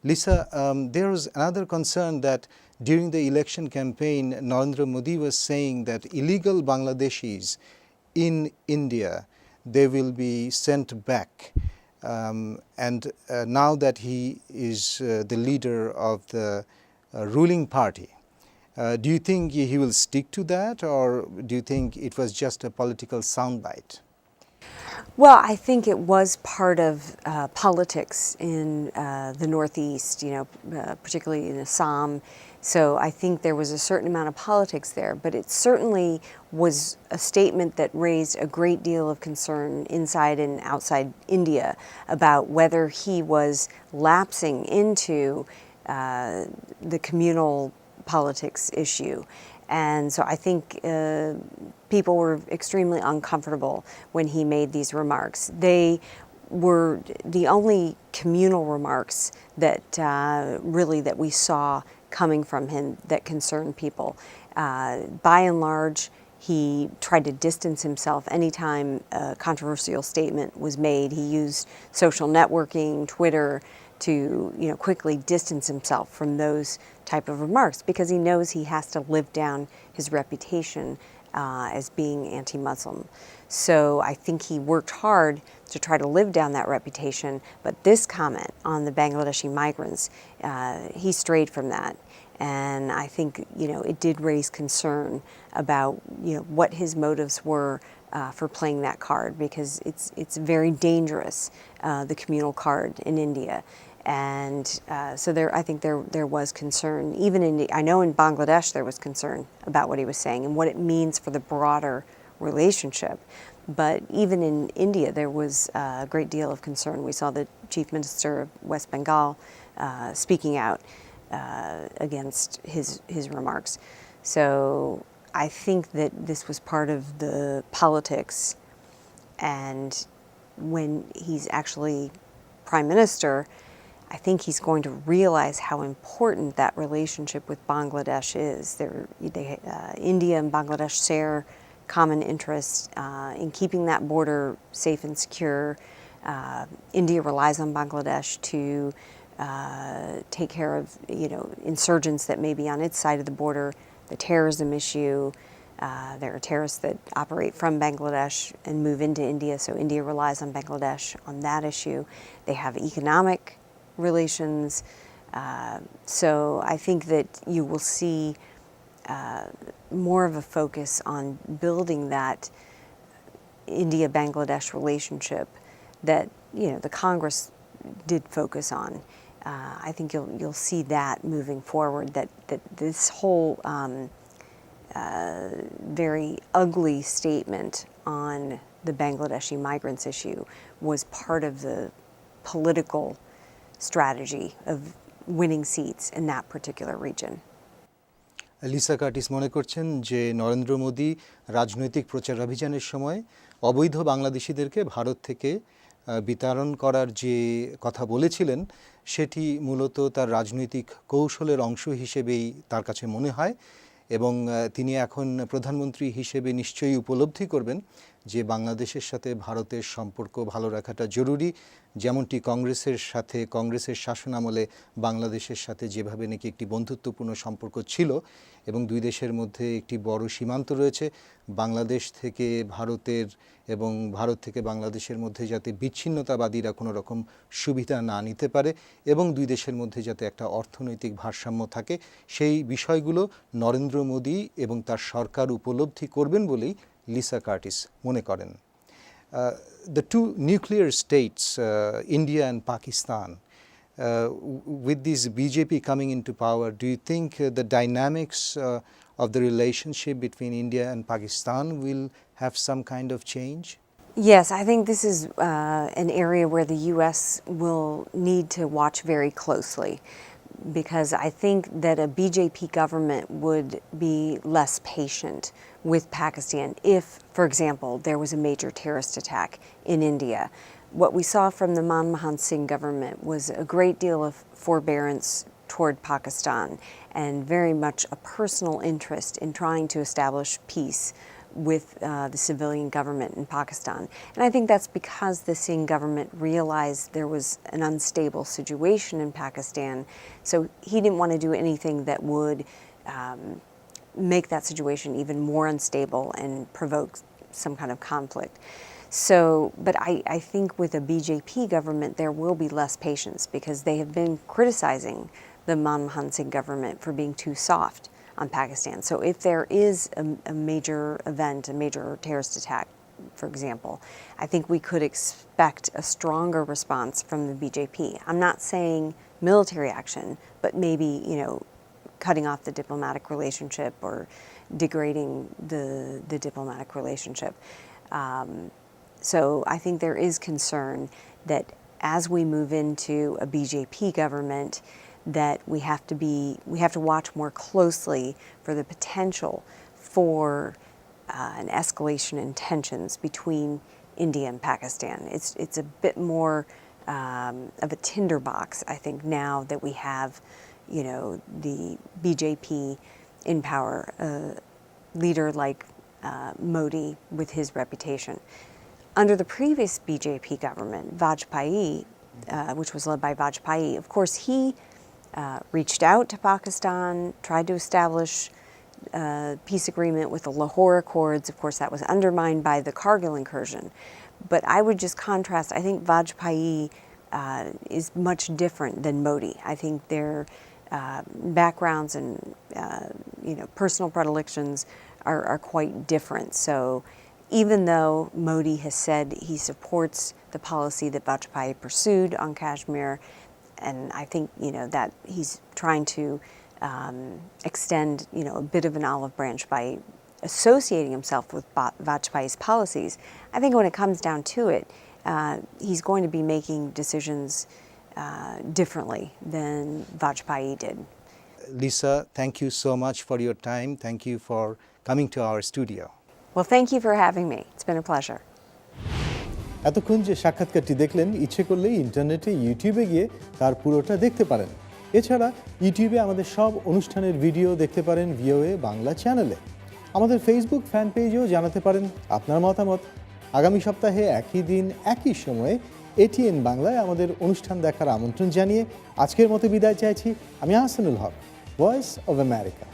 Lisa, there was another concern that during the election campaign, Narendra Modi was saying that illegal Bangladeshis in India, they will be sent back. And now that he is the leader of the ruling party, do you think he will stick to that, or do you think it was just a political soundbite? Well, I think it was part of politics in the Northeast, particularly in Assam. So I think there was a certain amount of politics there, but it certainly was a statement that raised a great deal of concern inside and outside India about whether he was lapsing into the communal politics issue. And so I think people were extremely uncomfortable when he made these remarks. They were the only communal remarks that really that we saw coming from him that concerned people. By and large, he tried to distance himself anytime a controversial statement was made. He used social networking, Twitter, to quickly distance himself from those type of remarks because he knows he has to live down his reputation as being anti-Muslim. So I think he worked hard to try to live down that reputation, but this comment on the Bangladeshi migrants, he strayed from that. And I think it did raise concern about what his motives were for playing that card, because it's very dangerous, the communal card in India. And so I think there was concern. Even I know in Bangladesh there was concern about what he was saying and what it means for the broader relationship. But even in India there was a great deal of concern. We saw the Chief Minister of West Bengal speaking out against his remarks. So I think that this was part of the politics, and when he's actually Prime Minister, I think he's going to realize how important that relationship with Bangladesh is. India and Bangladesh share common interests in keeping that border safe and secure. India relies on Bangladesh to take care of insurgents that may be on its side of the border, the terrorism issue. There are terrorists that operate from Bangladesh and move into India, so India relies on Bangladesh on that issue. They have economic relations. So I think that you will see more of a focus on building that India-Bangladesh relationship that the Congress did focus on. I think you'll see that moving forward, that this whole very ugly statement on the Bangladeshi migrants issue was part of the political strategy of winning seats in that particular region. Lisa Curtis মনে করছেন যে নরেন্দ্র মোদি রাজনৈতিক প্রচারাভিযানের সময় অবৈধ বাংলাদেশিদেরকে ভারত থেকে বিতাড়ন করার যে কথা বলেছিলেন সেটি মূলত তার রাজনৈতিক কৌশলের অংশ হিসেবেই তার কাছে মনে হয়, এবং তিনি এখন প্রধানমন্ত্রী হিসেবে নিশ্চয়ই উপলব্ধি করবেন যে বাংলাদেশের সাথে ভারতের সম্পর্ক ভালো রাখাটা জরুরি, যেমনটি কংগ্রেসের শাসনামলে বাংলাদেশের সাথে যেভাবে নাকি একটি বন্ধুত্বপূর্ণ সম্পর্ক ছিল এবং দুই দেশের মধ্যে একটি বড় সীমান্ত রয়েছে, বাংলাদেশ থেকে ভারতের এবং ভারত থেকে বাংলাদেশের মধ্যে যাতে বিচ্ছিন্নতাবাদীরা কোনো রকম সুবিধা না নিতে পারে এবং দুই দেশের মধ্যে যাতে একটা অর্থনৈতিক ভারসাম্য থাকে, সেই বিষয়গুলো নরেন্দ্র মোদি এবং তার সরকার উপলব্ধি করবেন বলেই লিসা কার্টিস মনে করেন। The two nuclear states, India and Pakistan, with this BJP coming into power, do you think the dynamics of the relationship between India and Pakistan will have some kind of change? Yes, I think this is an area where the U.S. will need to watch very closely, because I think that a BJP government would be less patient with Pakistan if, for example, there was a major terrorist attack in India. What we saw from the Manmohan Singh government was a great deal of forbearance toward Pakistan and very much a personal interest in trying to establish peace with the civilian government in Pakistan. And I think that's because the Singh government realized there was an unstable situation in Pakistan. So he didn't want to do anything that would make that situation even more unstable and provoke some kind of conflict. So, but I think with a BJP government, there will be less patience because they have been criticizing the Manmohan Singh government for being too soft on Pakistan. So if there is a major event, a major terrorist attack, for example, I think we could expect a stronger response from the BJP. I'm not saying military action, but maybe, cutting off the diplomatic relationship or degrading the diplomatic relationship. So I think there is concern that as we move into a BJP government, that we have to watch more closely for the potential for an escalation in tensions between India and Pakistan. It's a bit more of a tinderbox, I think, now that we have, the BJP in power, a leader like Modi with his reputation. Under the previous BJP government, Vajpayee, which was led by Vajpayee, of course, he reached out to Pakistan, tried to establish a peace agreement with the Lahore Accords. Of course, that was undermined by the Kargil incursion. But I would just contrast, I think Vajpayee is much different than Modi. I think their backgrounds and personal predilections are quite different. So even though Modi has said he supports the policy that Vajpayee pursued on Kashmir, and I think that he's trying to extend a bit of an olive branch by associating himself with Vajpayee's policies. I think when it comes down to it, he's going to be making decisions differently than Vajpayee did. Lisa, thank you so much for your time. Thank you for coming to our studio. Well, thank you for having me. It's been a pleasure. এতক্ষণ যে সাক্ষাৎকারটি দেখলেন, ইচ্ছে করলে ইন্টারনেটে ইউটিউবে গিয়ে তার পুরোটা দেখতে পারেন। এছাড়া ইউটিউবে আমাদের সব অনুষ্ঠানের ভিডিও দেখতে পারেন VOA বাংলা চ্যানেলে। আমাদের ফেসবুক ফ্যান পেজেও জানাতে পারেন আপনার মতামত। আগামী সপ্তাহে একই দিন একই সময়ে ATN বাংলায় আমাদের অনুষ্ঠান দেখার আমন্ত্রণ জানিয়ে আজকের মতো বিদায় চাইছি। আমি আহসানুল হক, ভয়েস অব আমেরিকা।